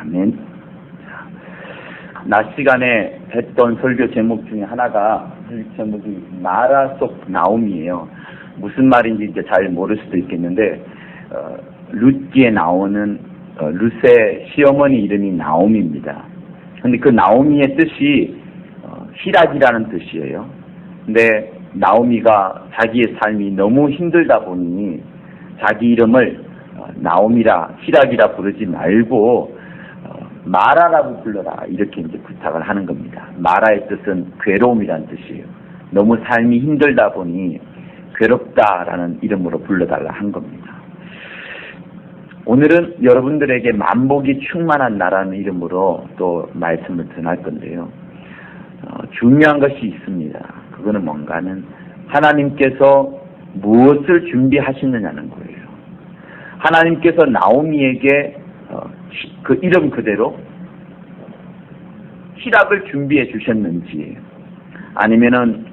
아멘. 낮 시간에 했던 설교 제목 중에 하나가 제목이 마라 속 나옴이에요. 무슨 말인지 이제 잘 모를 수도 있겠는데 룻기에 나오는 룻의 시어머니 이름이 나옴입니다. 근데 그 나오미의 뜻이 희락이라는 뜻이에요. 근데 나오미가 자기의 삶이 너무 힘들다 보니 자기 이름을 나오미라 희락이라 부르지 말고 마라라고 불러라 이렇게 이제 부탁을 하는 겁니다. 마라의 뜻은 괴로움이라는 뜻이에요. 너무 삶이 힘들다 보니 괴롭다라는 이름으로 불러달라 한 겁니다. 오늘은 여러분들에게 만복이 충만한 나라는 이름으로 또 말씀을 전할 건데요. 중요한 것이 있습니다. 그거는 뭔가는 하나님께서 무엇을 준비하시느냐는 거예요. 하나님께서 나오미에게 그 이름 그대로 희락을 준비해 주셨는지 아니면은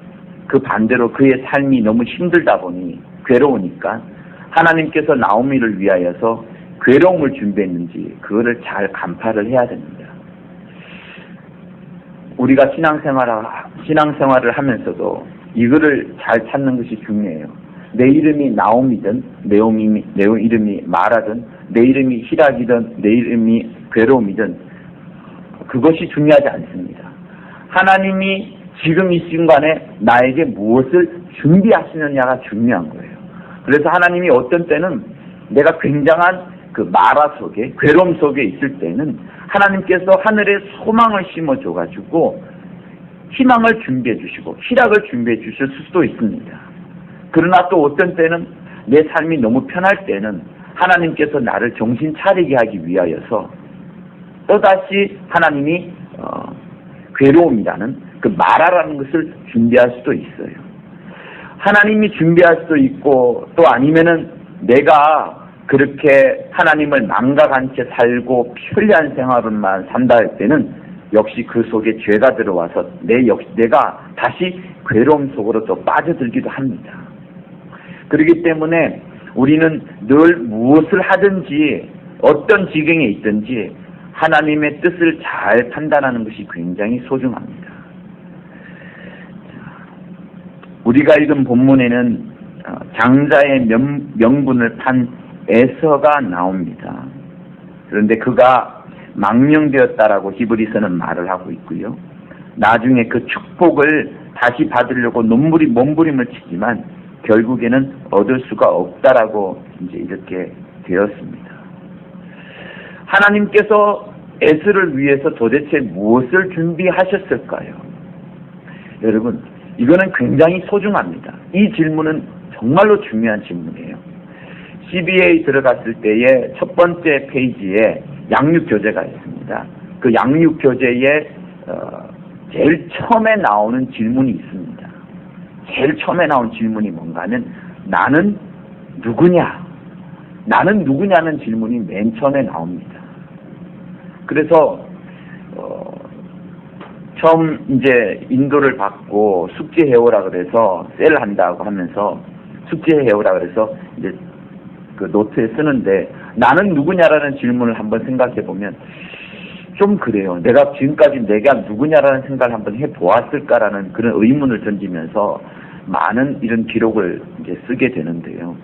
그 반대로 그의 삶이 너무 힘들다 보니 괴로우니까 하나님께서 나오미를 위하여서 괴로움을 준비했는지 그거를 잘 간파를 해야 됩니다. 우리가 신앙생활을 하면서도 이거를 잘 찾는 것이 중요해요. 내 이름이 나옴이든 내 이름이 마라든 내 이름이 희락이든 내 이름이 괴로움이든 그것이 중요하지 않습니다. 하나님이 지금 이 순간에 나에게 무엇을 준비하시느냐가 중요한 거예요. 그래서 하나님이 어떤 때는 내가 굉장한 그 마라 속에 괴로움 속에 있을 때는 하나님께서 하늘에 소망을 심어줘가지고 희망을 준비해 주시고 희락을 준비해 주실 수도 있습니다. 그러나 또 어떤 때는 내 삶이 너무 편할 때는 하나님께서 나를 정신 차리게 하기 위하여서 또다시 하나님이 괴로움이라는 그 마라라는 것을 준비할 수도 있어요. 하나님이 준비할 수도 있고 또 아니면은 내가 그렇게 하나님을 망각한 채 살고 편리한 생활만 산다 할 때는 역시 그 속에 죄가 들어와서 내가 다시 괴로움 속으로 또 빠져들기도 합니다. 그렇기 때문에 우리는 늘 무엇을 하든지 어떤 지경에 있든지 하나님의 뜻을 잘 판단하는 것이 굉장히 소중합니다. 우리가 읽은 본문에는 장자의 명분을 판 에서가 나옵니다. 그런데 그가 망령되었다라고 히브리서는 말을 하고 있고요. 나중에 그 축복을 다시 받으려고 몸부림을 치지만 결국에는 얻을 수가 없다라고 이제 이렇게 되었습니다. 하나님께서 에스를 위해서 도대체 무엇을 준비하셨을까요? 여러분, 이거는 굉장히 소중합니다. 이 질문은 정말로 중요한 질문이에요. CBA 들어갔을 때의 첫 번째 페이지에 양육교재가 있습니다. 그 양육교재에 제일 처음에 나오는 질문이 있습니다. 제일 처음에 나온 질문이 뭔가 하면 나는 누구냐? 나는 누구냐는 질문이 맨 처음에 나옵니다. 그래서 처음 이제 인도를 받고 숙제해오라 그래서 셀 한다고 하면서 숙제해오라 그래서 이제 그 노트에 쓰는데 나는 누구냐라는 질문을 한번 생각해 보면 좀 그래요. 내가 지금까지 내가 누구냐라는 생각을 한번 해보았을까라는 그런 의문을 던지면서 많은 이런 기록을 이제 쓰게 되는데요.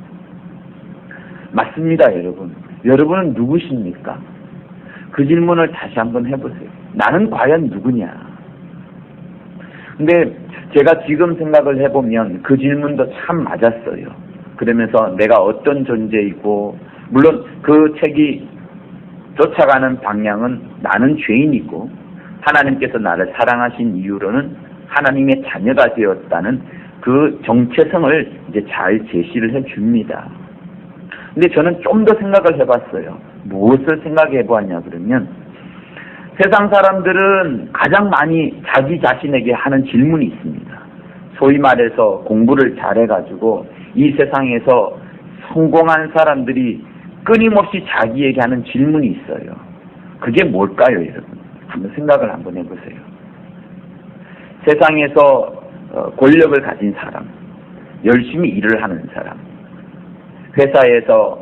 맞습니다, 여러분. 여러분은 누구십니까? 그 질문을 다시 한번 해보세요. 나는 과연 누구냐? 근데 제가 지금 생각을 해보면 그 질문도 참 맞았어요. 그러면서 내가 어떤 존재이고 물론 그 책이 쫓아가는 방향은 나는 죄인이고 하나님께서 나를 사랑하신 이유로는 하나님의 자녀가 되었다는 그 정체성을 이제 잘 제시를 해줍니다. 근데 저는 좀 더 생각을 해봤어요. 무엇을 생각해 보았냐 그러면 세상 사람들은 가장 많이 자기 자신에게 하는 질문이 있습니다. 소위 말해서 공부를 잘해가지고 이 세상에서 성공한 사람들이 끊임없이 자기에게 하는 질문이 있어요. 그게 뭘까요, 여러분? 한번 생각을 한번 해보세요. 세상에서 권력을 가진 사람, 열심히 일을 하는 사람, 회사에서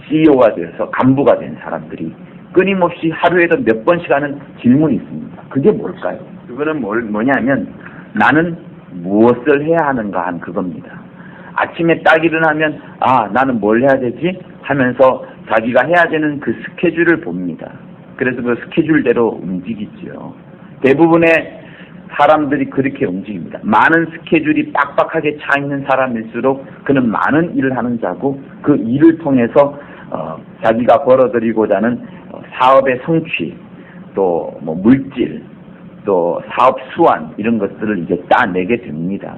CEO가 되어서 간부가 된 사람들이 끊임없이 하루에도 몇 번씩 하는 질문이 있습니다. 그게 뭘까요? 그거는 뭐냐면 나는 무엇을 해야 하는가 한 그겁니다. 아침에 딱 일어나면 나는 뭘 해야 되지? 하면서 자기가 해야 되는 그 스케줄을 봅니다. 그래서 그 스케줄대로 움직이죠. 대부분의 사람들이 그렇게 움직입니다. 많은 스케줄이 빡빡하게 차 있는 사람일수록 그는 많은 일을 하는 자고 그 일을 통해서 자기가 벌어들이고자 하는 사업의 성취, 또 뭐 물질, 또 사업 수완 이런 것들을 이제 따내게 됩니다.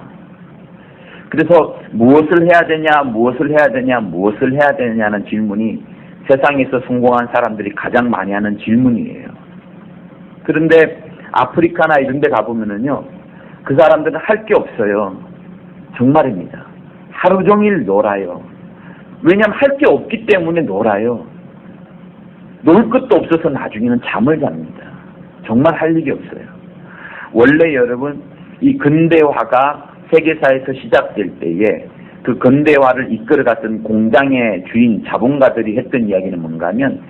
그래서 무엇을 해야 되냐, 무엇을 해야 되냐, 무엇을 해야 되냐는 질문이 세상에서 성공한 사람들이 가장 많이 하는 질문이에요. 그런데 아프리카나 이런 데 가보면은요, 그 사람들은 할 게 없어요. 정말입니다. 하루 종일 놀아요. 왜냐하면 할 게 없기 때문에 놀아요. 놀 것도 없어서 나중에는 잠을 잡니다. 정말 할 일이 없어요. 원래 여러분, 이 근대화가 세계사에서 시작될 때에 그 근대화를 이끌어갔던 공장의 주인 자본가들이 했던 이야기는 뭔가 하면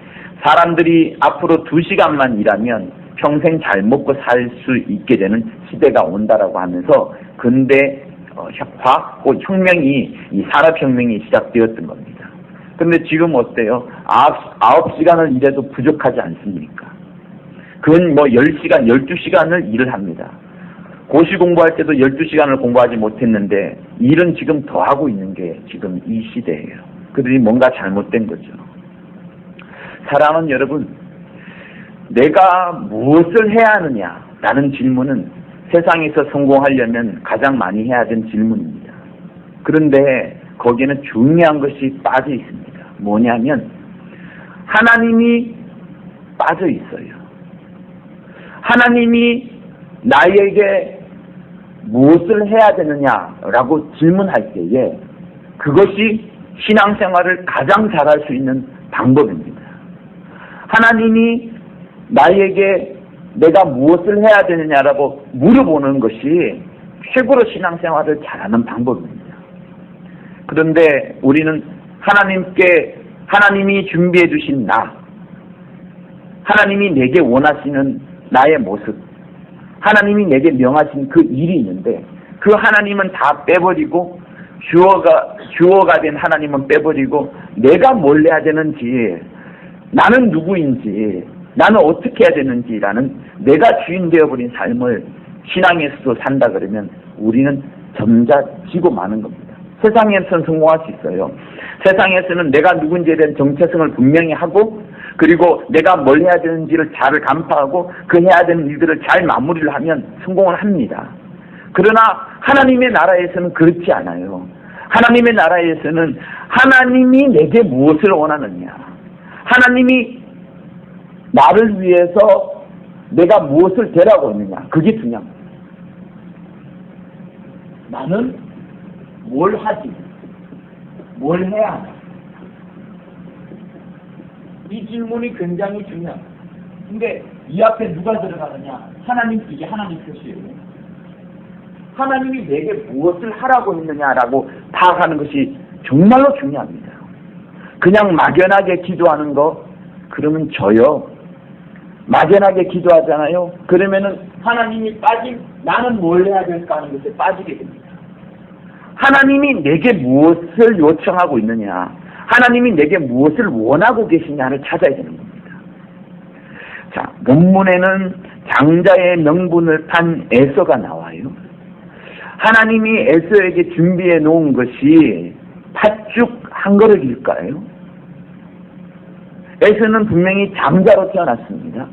사람들이 앞으로 2시간만 일하면 평생 잘 먹고 살 수 있게 되는 시대가 온다라고 하면서 근대 과학 혁명이 이 산업혁명이 시작되었던 겁니다. 그런데 지금 어때요? 9시간을 일해도 부족하지 않습니까? 그건 뭐 10시간, 12시간을 일을 합니다. 고시 공부할 때도 12시간을 공부하지 못했는데 일은 지금 더 하고 있는 게 지금 이 시대예요. 그들이 뭔가 잘못된 거죠. 사랑하는 여러분, 내가 무엇을 해야 하느냐라는 질문은 세상에서 성공하려면 가장 많이 해야 되는 질문입니다. 그런데 거기에는 중요한 것이 빠져 있습니다. 뭐냐면 하나님이 빠져 있어요. 하나님이 나에게 무엇을 해야 되느냐라고 질문할 때에 그것이 신앙생활을 가장 잘할 수 있는 방법입니다. 하나님이 나에게 내가 무엇을 해야 되느냐라고 물어보는 것이 최고로 신앙생활을 잘하는 방법입니다. 그런데 우리는 하나님이 준비해 주신 하나님이 내게 원하시는 나의 모습, 하나님이 내게 명하신 그 일이 있는데 그 하나님은 다 빼버리고 주어가 된 하나님은 빼버리고 내가 뭘 해야 되는지, 나는 누구인지, 나는 어떻게 해야 되는지라는 내가 주인 되어버린 삶을 신앙에서도 산다 그러면 우리는 점자지고 마는 겁니다. 세상에서는 성공할 수 있어요. 세상에서는 내가 누군지에 대한 정체성을 분명히 하고 그리고 내가 뭘 해야 되는지를 잘 간파하고 그 해야 되는 일들을 잘 마무리를 하면 성공을 합니다. 그러나 하나님의 나라에서는 그렇지 않아요. 하나님의 나라에서는 하나님이 내게 무엇을 원하느냐, 하나님이 나를 위해서 내가 무엇을 되라고 했느냐, 그게 중요합니다. 나는 뭘 하지, 뭘 해야 하나, 이 질문이 굉장히 중요합니다. 근데 이 앞에 누가 들어가느냐, 이게 하나님 표시예요. 하나님이 내게 무엇을 하라고 했느냐라고 파악하는 것이 정말로 중요합니다. 그냥 막연하게 기도하는 거, 그러면 져요. 막연하게 기도하잖아요. 그러면은 하나님이 나는 뭘 해야 될까 하는 것에 빠지게 됩니다. 하나님이 내게 무엇을 요청하고 있느냐, 하나님이 내게 무엇을 원하고 계시냐를 찾아야 되는 겁니다. 자, 본문에는 장자의 명분을 탄 에서가 나와요. 하나님이 에서에게 준비해 놓은 것이 팥죽 한 그릇일까요? 에서는 분명히 장자로 태어났습니다.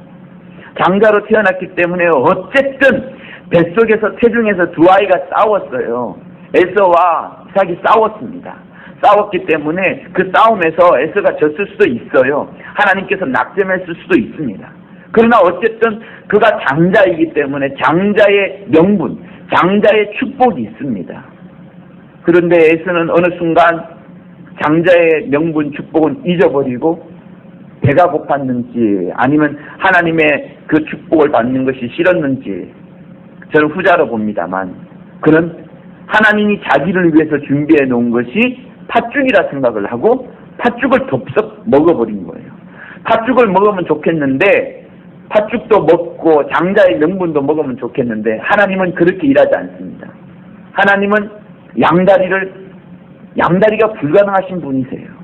장자로 태어났기 때문에 어쨌든 뱃속에서 태중에서 두 아이가 싸웠어요. 에서와 이삭이 싸웠습니다. 싸웠기 때문에 그 싸움에서 에서가 졌을 수도 있어요. 하나님께서 낙점했을 수도 있습니다. 그러나 어쨌든 그가 장자이기 때문에 장자의 명분, 장자의 축복이 있습니다. 그런데 에서는 어느 순간 장자의 명분, 축복은 잊어버리고 배가 고팠는지 아니면 하나님의 그 축복을 받는 것이 싫었는지 저는 후자로 봅니다만 그는 하나님이 자기를 위해서 준비해 놓은 것이 팥죽이라 생각을 하고 팥죽을 덥석 먹어버린 거예요. 팥죽을 먹으면 좋겠는데 팥죽도 먹고 장자의 명분도 먹으면 좋겠는데 하나님은 그렇게 일하지 않습니다. 하나님은 양다리가 불가능하신 분이세요.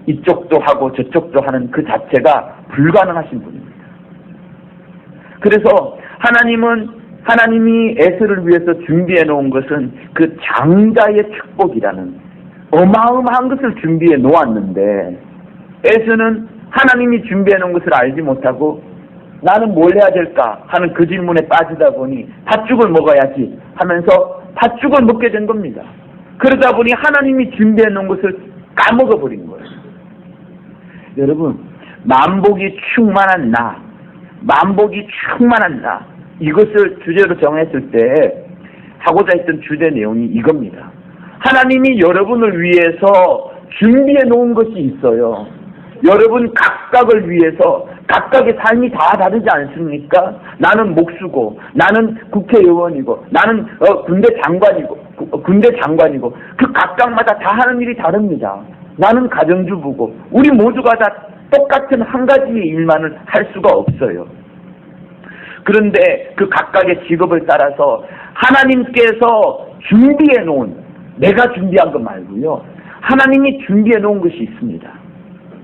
이쪽도 하고 저쪽도 하는 그 자체가 불가능하신 분입니다. 그래서 하나님이 에서를 위해서 준비해 놓은 것은 그 장자의 축복이라는 어마어마한 것을 준비해 놓았는데 에서는 하나님이 준비해 놓은 것을 알지 못하고 나는 뭘 해야 될까 하는 그 질문에 빠지다 보니 팥죽을 먹어야지 하면서 팥죽을 먹게 된 겁니다. 그러다 보니 하나님이 준비해 놓은 것을 까먹어버린 거예요. 여러분, 만복이 충만한 나, 이것을 주제로 정했을 때 하고자 했던 주제 내용이 이겁니다. 하나님이 여러분을 위해서 준비해 놓은 것이 있어요. 여러분 각각을 위해서 각각의 삶이 다 다르지 않습니까? 나는 목수고, 나는 국회의원이고, 나는 군대 장관이고, 그 각각마다 다 하는 일이 다릅니다. 나는 가정주부고, 우리 모두가 다 똑같은 한 가지의 일만을 할 수가 없어요. 그런데 그 각각의 직업을 따라서 하나님께서 준비해 놓은, 내가 준비한 것 말고요, 하나님이 준비해 놓은 것이 있습니다.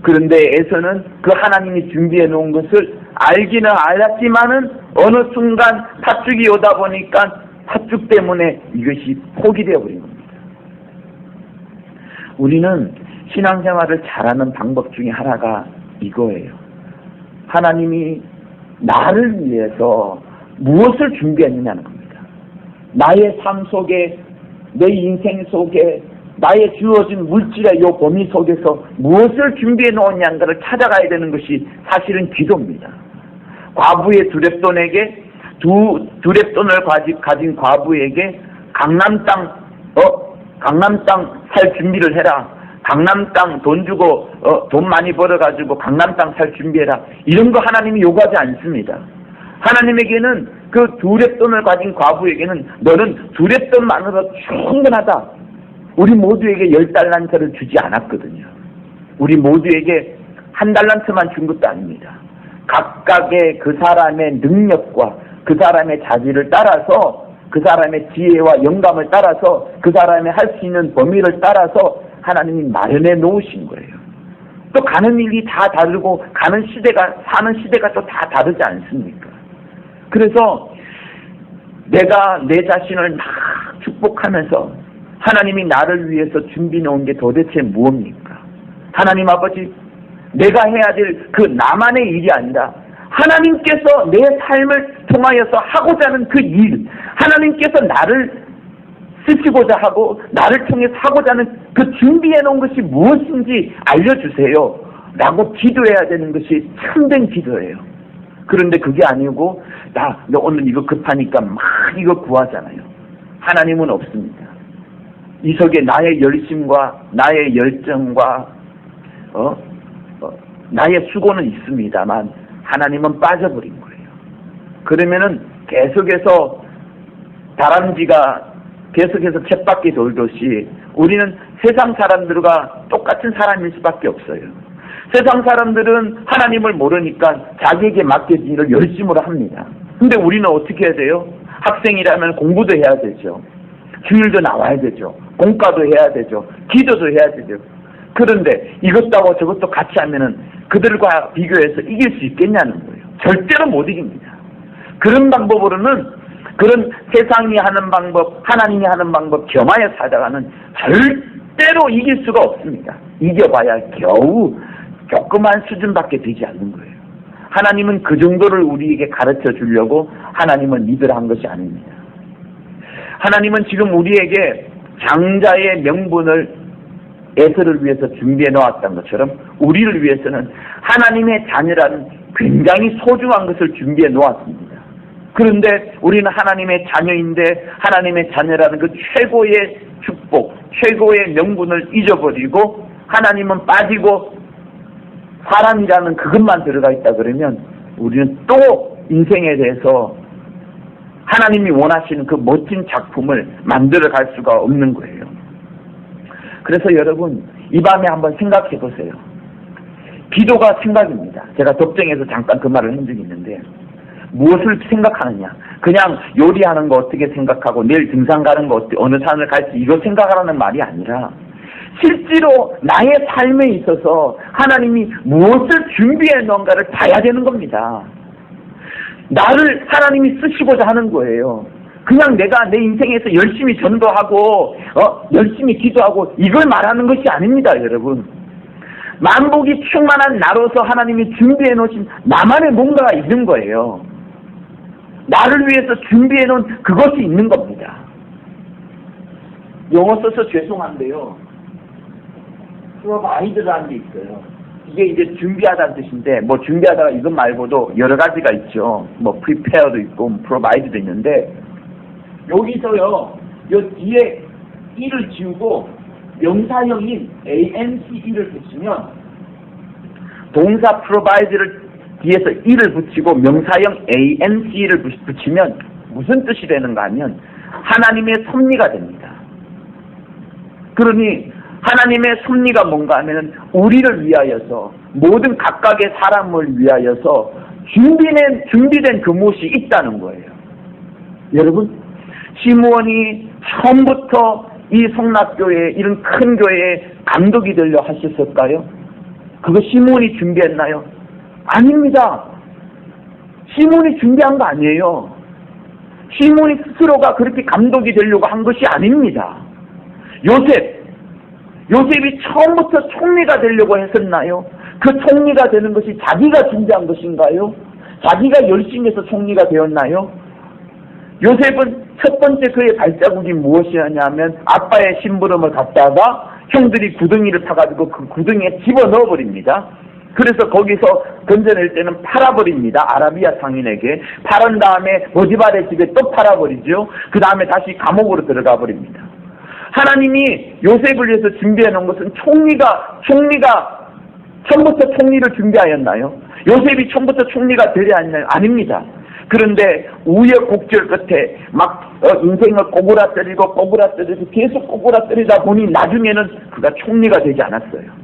그런데 에서는 그 하나님이 준비해 놓은 것을 알기는 알았지만은 어느 순간 팥죽이 오다 보니까 팥죽 때문에 이것이 포기되어 버린 겁니다. 우리는 신앙생활을 잘하는 방법 중에 하나가 이거예요. 하나님이 나를 위해서 무엇을 준비했느냐는 겁니다. 나의 삶 속에, 내 인생 속에, 나의 주어진 물질의 요 범위 속에서 무엇을 준비해 놓았냐는 것을 찾아가야 되는 것이 사실은 기도입니다. 과부의 두렙돈에게 두렙돈을 가진 과부에게 강남 땅 살 준비를 해라. 강남 땅 돈 주고 돈 많이 벌어가지고 강남 땅 살 준비해라. 이런 거 하나님이 요구하지 않습니다. 하나님에게는 그 두렙돈을 가진 과부에게는 너는 두렙돈만으로 충분하다. 우리 모두에게 10달란트를 주지 않았거든요. 우리 모두에게 1달란트만 준 것도 아닙니다. 각각의 그 사람의 능력과 그 사람의 자질을 따라서, 그 사람의 지혜와 영감을 따라서, 그 사람이 할 수 있는 범위를 따라서 하나님이 마련해 놓으신 거예요. 또 가는 일이 다 다르고 사는 시대가 또 다 다르지 않습니까? 그래서 내가 내 자신을 막 축복하면서 하나님이 나를 위해서 준비해 놓은 게 도대체 무엇입니까? 하나님 아버지, 내가 해야 될 그 나만의 일이 아니라 하나님께서 내 삶을 통하여서 하고자 하는 그 일, 하나님께서 나를 쓰시고자 하고 나를 통해서 하고자 하는 그 준비해 놓은 것이 무엇인지 알려주세요 라고 기도해야 되는 것이 참된 기도예요. 그런데 그게 아니고 너 오늘 이거 급하니까 막 이거 구하잖아요. 하나님은 없습니다. 이 속에 나의 열심과 나의 열정과 나의 수고는 있습니다만 하나님은 빠져버린 거예요. 그러면은 계속해서 다람쥐가 계속해서 쳇바퀴 돌듯이 우리는 세상 사람들과 똑같은 사람일 수밖에 없어요. 세상 사람들은 하나님을 모르니까 자기에게 맡겨진 일을 열심으로 합니다. 근데 우리는 어떻게 해야 돼요? 학생이라면 공부도 해야 되죠. 주일도 나와야 되죠. 공과도 해야 되죠. 기도도 해야 되죠. 그런데 이것도 하고 저것도 같이 하면은 그들과 비교해서 이길 수 있겠냐는 거예요. 절대로 못 이깁니다. 그런 방법으로는, 그런 세상이 하는 방법, 하나님이 하는 방법 겸하여 살다가는 절대로 이길 수가 없습니다. 이겨봐야 겨우 조그만 수준밖에 되지 않는 거예요. 하나님은 그 정도를 우리에게 가르쳐 주려고 하나님은 리더를 한 것이 아닙니다. 하나님은 지금 우리에게 장자의 명분을 에서를 위해서 준비해 놓았던 것처럼 우리를 위해서는 하나님의 자녀라는 굉장히 소중한 것을 준비해 놓았습니다. 그런데 우리는 하나님의 자녀인데 하나님의 자녀라는 그 최고의 축복, 최고의 명분을 잊어버리고 하나님은 빠지고 사람이라는 그것만 들어가 있다 그러면 우리는 또 인생에 대해서 하나님이 원하시는 그 멋진 작품을 만들어 갈 수가 없는 거예요. 그래서 여러분, 이 밤에 한번 생각해 보세요. 기도가 생각입니다. 제가 덕정에서 잠깐 그 말을 한 적이 있는데, 무엇을 생각하느냐? 그냥 요리하는 거 어떻게 생각하고 내일 등산 가는 거 어느 산을 갈지 이거 생각하라는 말이 아니라, 실제로 나의 삶에 있어서 하나님이 무엇을 준비해 놓은가를 봐야 되는 겁니다. 나를 하나님이 쓰시고자 하는 거예요. 그냥 내가 내 인생에서 열심히 전도하고 열심히 기도하고 이걸 말하는 것이 아닙니다, 여러분. 만복이 충만한 나로서 하나님이 준비해 놓으신 나만의 뭔가가 있는 거예요. 나를 위해서 준비해 놓은 그것이 있는 겁니다. 영어 써서 죄송한데요, provide라는 게 있어요. 이게 이제 준비하다는 뜻인데, 뭐 준비하다가 이것 말고도 여러 가지가 있죠. 뭐 prepare도 있고 provide도 있는데, 여기서요, 요 뒤에 e를 지우고 명사형인 ance를 붙이면, 동사 provide를 뒤에서 e를 붙이고 명사형 ance를 붙이면 무슨 뜻이 되는가 하면 하나님의 섭리가 됩니다. 그러니 하나님의 섭리가 뭔가 하면 우리를 위하여서, 모든 각각의 사람을 위하여서 준비된 그 무엇이 있다는 거예요. 여러분, 시므온이 처음부터 이 성락교회, 이런 큰 교회에 감독이 되려 하셨을까요? 그거 시므온이 준비했나요? 아닙니다. 시므온이 준비한 거 아니에요. 시므온이 스스로가 그렇게 감독이 되려고 한 것이 아닙니다. 요셉이 처음부터 총리가 되려고 했었나요? 그 총리가 되는 것이 자기가 준비한 것인가요? 자기가 열심히 해서 총리가 되었나요? 요셉은 첫 번째 그의 발자국이 무엇이었냐면, 아빠의 심부름을 갖다가 형들이 구덩이를 파가지고 그 구덩이에 집어넣어 버립니다. 그래서 거기서 건져낼 때는 팔아버립니다. 아라비아 상인에게. 팔은 다음에 보디발의 집에 또 팔아버리죠. 그 다음에 다시 감옥으로 들어가 버립니다. 하나님이 요셉을 위해서 준비해 놓은 것은 총리가 처음부터 총리를 준비하였나요? 요셉이 처음부터 총리가 되려 했나요? 아닙니다. 그런데 우여곡절 끝에 인생을 꼬부라뜨리고 계속 꼬부라뜨리다 보니 나중에는 그가 총리가 되지 않았어요.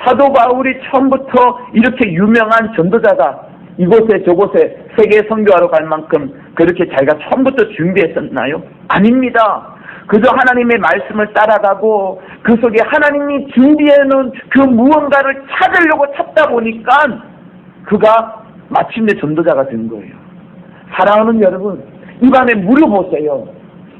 사도 바울이 처음부터 이렇게 유명한 전도자가 이곳에 저곳에 세계 선교하러 갈 만큼 그렇게 자기가 처음부터 준비했었나요? 아닙니다. 그저 하나님의 말씀을 따라가고 그 속에 하나님이 준비해놓은 그 무언가를 찾으려고 찾다 보니까 그가 마침내 전도자가 된 거예요. 사랑하는 여러분, 이 밤에 물어보세요.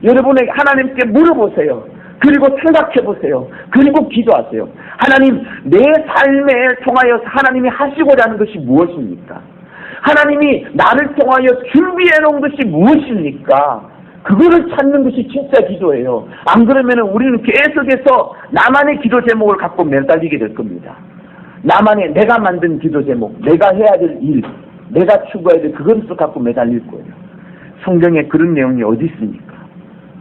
여러분에게 하나님께 물어보세요. 그리고 생각해보세요. 그리고 기도하세요. 하나님, 내 삶에 통하여서 하나님이 하시고자 하는 것이 무엇입니까? 하나님이 나를 통하여 준비해놓은 것이 무엇입니까? 그거를 찾는 것이 진짜 기도예요. 안 그러면 우리는 계속해서 나만의 기도 제목을 갖고 매달리게 될 겁니다. 나만의, 내가 만든 기도 제목, 내가 해야 될 일, 내가 추구해야 될 그것을 갖고 매달릴 거예요. 성경에 그런 내용이 어디 있습니까?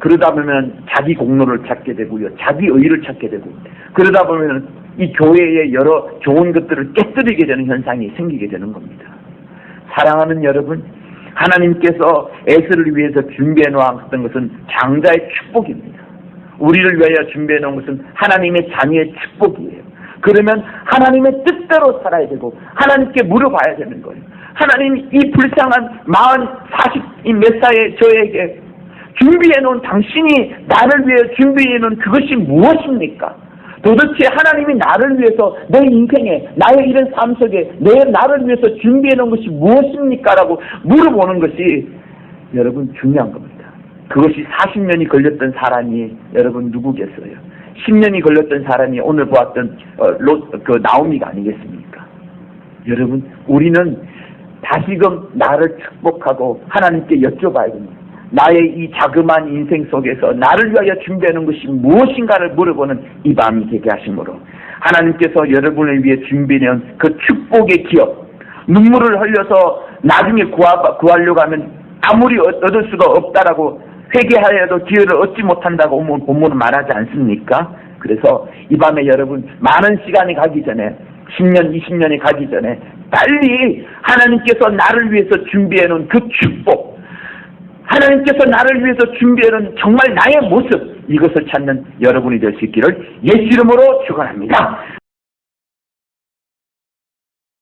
그러다 보면 자기 공로를 찾게 되고요, 자기 의의를 찾게 되고, 그러다 보면 이 교회의 여러 좋은 것들을 깨뜨리게 되는 현상이 생기게 되는 겁니다. 사랑하는 여러분, 하나님께서 에스를 위해서 준비해 놓았던 것은 장자의 축복입니다. 우리를 위하여 준비해 놓은 것은 하나님의 자녀의 축복이에요. 그러면 하나님의 뜻대로 살아야 되고 하나님께 물어봐야 되는 거예요. 하나님, 이 불쌍한 40, 몇 살의 저에게 준비해 놓은, 당신이 나를 위해 준비해 놓은 그것이 무엇입니까? 도대체 하나님이 나를 위해서, 내 인생에, 나의 이런 삶 속에 나를 위해서 준비해 놓은 것이 무엇입니까? 라고 물어보는 것이 여러분 중요한 겁니다. 그것이 40년이 걸렸던 사람이 여러분 누구겠어요? 10년이 걸렸던 사람이 오늘 보았던 나오미가 아니겠습니까? 여러분, 우리는 다시금 나를 축복하고 하나님께 여쭤봐야 됩니다. 나의 이 자그마한 인생 속에서 나를 위하여 준비하는 것이 무엇인가를 물어보는 이 밤이 되게 하심으로, 하나님께서 여러분을 위해 준비해놓은 그 축복의 기업, 눈물을 흘려서 나중에 구하려고 하면 아무리 얻을 수가 없다라고 회개하여도 기회를 얻지 못한다고 오늘 본문은 말하지 않습니까? 그래서 이 밤에 여러분, 많은 시간이 가기 전에, 10년, 20년이 가기 전에 빨리 하나님께서 나를 위해서 준비해놓은 그 축복, 하나님께서 나를 위해서 준비해놓은 정말 나의 모습, 이것을 찾는 여러분이 될 수 있기를 예수 이름으로 축원합니다.